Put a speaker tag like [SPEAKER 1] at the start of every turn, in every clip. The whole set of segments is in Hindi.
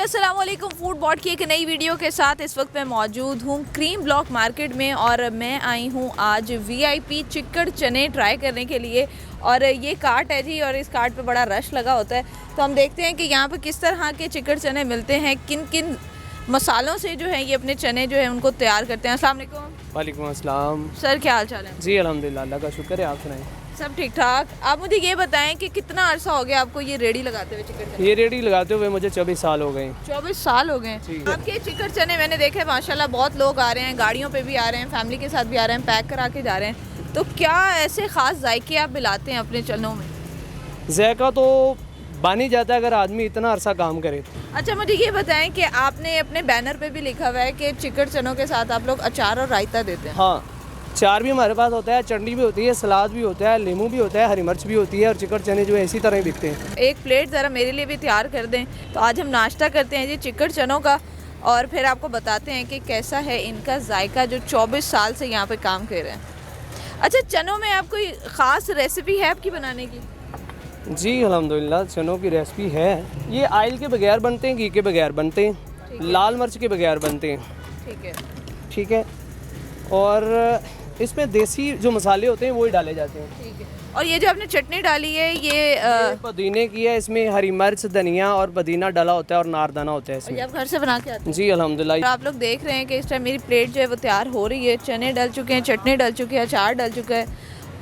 [SPEAKER 1] अस्सलाम वालेकुम। फूड बॉट की एक नई वीडियो के साथ इस वक्त मैं मौजूद हूँ क्रीम ब्लॉक मार्केट में और मैं आई हूँ आज वीआईपी चिक्कड़ चने ट्राई करने के लिए। और ये कार्ट है जी, और इस कार्ट पे बड़ा रश लगा होता है। तो हम देखते हैं कि यहाँ पे किस तरह के चिक्कड़ चने मिलते हैं, किन किन मसालों से जो है ये अपने चने जो है उनको तैयार करते हैं। अस्सलाम वालेकुम।
[SPEAKER 2] वालेकुम अस्सलाम।
[SPEAKER 1] सर क्या हाल चाल है?
[SPEAKER 2] जी अल्हम्दुलिल्लाह, अल्लाह का शुक्र है। आप सुनाएं?
[SPEAKER 1] सब ठीक ठाक। आप मुझे ये बताएं कि कितना अरसा हो गया आपको ये रेडी लगाते हुए चिकन चने?
[SPEAKER 2] ये रेडी लगाते हुए मुझे 24 साल हो गए।
[SPEAKER 1] 24 साल हो गए। आपके चिकन चने मैंने देखे माशाल्लाह, बहुत लोग आ रहे हैं, गाड़ियों पे भी आ रहे हैं, फैमिली के साथ भी आ रहे हैं, पैक करा के जा रहे हैं। तो क्या ऐसे ख़ास जायके आप मिलाते हैं अपने चनों में?
[SPEAKER 2] जायका तो बन ही जाता है अगर आदमी इतना अरसा काम करे।
[SPEAKER 1] अच्छा मुझे ये बताएं कि आपने अपने बैनर पे भी लिखा हुआ है कि चिकन चनों के साथ आप लोग अचार और रायता देते हैं।
[SPEAKER 2] हाँ, चार भी हमारे पास होता है, चटनी भी होती है, सलाद भी होता है, नींबू भी होता है, हरी मिर्च भी होती है, और चिकन चने जो है इसी तरह ही बिकते हैं।
[SPEAKER 1] एक प्लेट ज़रा मेरे लिए भी तैयार कर दें। तो आज हम नाश्ता करते हैं जी चिकन चनों का, और फिर आपको बताते हैं कि कैसा है इनका जायका जो 24 साल से यहाँ पे काम कर रहे हैं। अच्छा, चनों में आप कोई ख़ास रेसिपी है आपकी बनाने की?
[SPEAKER 2] जी अल्हम्दुलिल्लाह, चनों की रेसिपी है। ये ऑयल के बगैर बनते हैं, घी के बगैर बनते हैं, लाल मिर्च के बगैर बनते हैं।
[SPEAKER 1] ठीक है,
[SPEAKER 2] ठीक है। और इसमें देसी जो मसाले होते हैं वो ही डाले जाते हैं।
[SPEAKER 1] ठीक है। और ये जो आपने चटनी डाली है ये
[SPEAKER 2] पुदीने की है। इसमें हरी मिर्च, धनिया और पुदीना डाला होता है और नारदाना होता है इसमें।
[SPEAKER 1] आप घर से बना के आते हैं?
[SPEAKER 2] जी अल्हम्दुलिल्लाह।
[SPEAKER 1] आप लोग देख रहे हैं कि इस टाइम मेरी प्लेट जो है वो तैयार हो रही है। चने डल चुके हैं, चटनी डल चुकी है, अचार डल चुका है,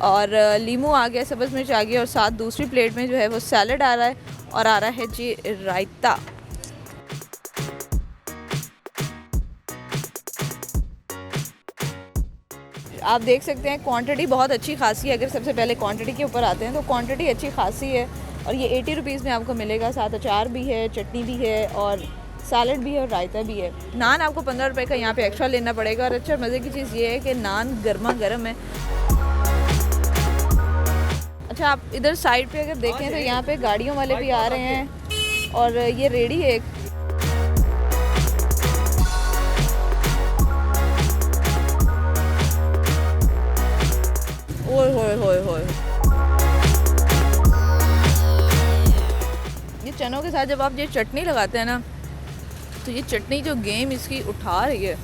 [SPEAKER 1] और लीमू आ गया, सब्ज़ मिर्च आ गई, और साथ दूसरी प्लेट में जो है वो सैलड आ रहा है, और आ रहा है जी रायता। आप देख सकते हैं क्वांटिटी बहुत अच्छी खासी है। अगर सबसे पहले क्वांटिटी के ऊपर आते हैं तो क्वांटिटी अच्छी खासी है, और ये 80 रुपीज़ में आपको मिलेगा। साथ अचार भी है, चटनी भी है, और सैलड भी है, और रायता भी है। नान आपको 15 रुपये का यहाँ पे एक्स्ट्रा लेना पड़ेगा। और अच्छा मज़े की चीज़ ये है कि नान गर्मा गर्म है। अच्छा, आप इधर साइड पे अगर देखें तो यहाँ पे गाड़ियों वाले भी आ रहे हैं, और ये रेडी है। ओए होए होए होए, ये चनों के साथ जब आप ये चटनी लगाते हैं ना, तो ये चटनी जो गेम इसकी उठा रही है,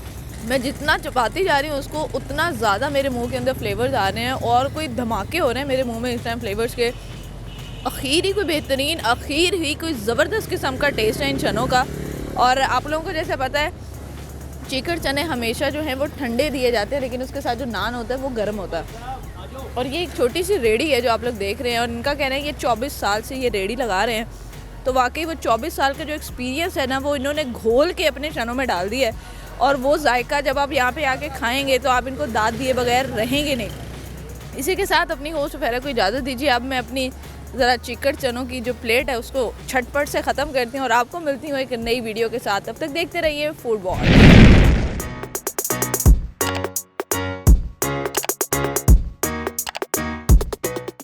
[SPEAKER 1] मैं जितना चपाती जा रही हूँ उसको उतना ज़्यादा मेरे मुंह के अंदर फ्लेवर्स आ रहे हैं, और कोई धमाके हो रहे हैं मेरे मुंह में इस टाइम फ्लेवर्स के। आखिर ही कोई बेहतरीन, आखिर ही कोई ज़बरदस्त किस्म का टेस्ट है इन चनों का। और आप लोगों को जैसे पता है चिकन चने हमेशा जो है वो ठंडे दिए जाते हैं, लेकिन उसके साथ जो नान होता है वो गर्म होता है। और ये एक छोटी सी रेडी है जो आप लोग देख रहे हैं, और इनका कहना है ये 24 साल से ये रेडी लगा रहे हैं। तो वाकई वो 24 साल का जो एक्सपीरियंस है ना, वो इन्होंने घोल के अपने चनों में डाल दिया है। और वो जायका जब आप यहाँ पे आके खाएंगे तो आप इनको दाद दिए बगैर रहेंगे नहीं। इसी के साथ अपनी होस्ट फेरा को इजाज़त दीजिए। अब मैं अपनी ज़रा चिकन चनों की जो प्लेट है उसको झटपट से ख़त्म करती हूँ, और आपको मिलती हूँ एक नई वीडियो के साथ। तब तक देखते रहिए फूड बॉट।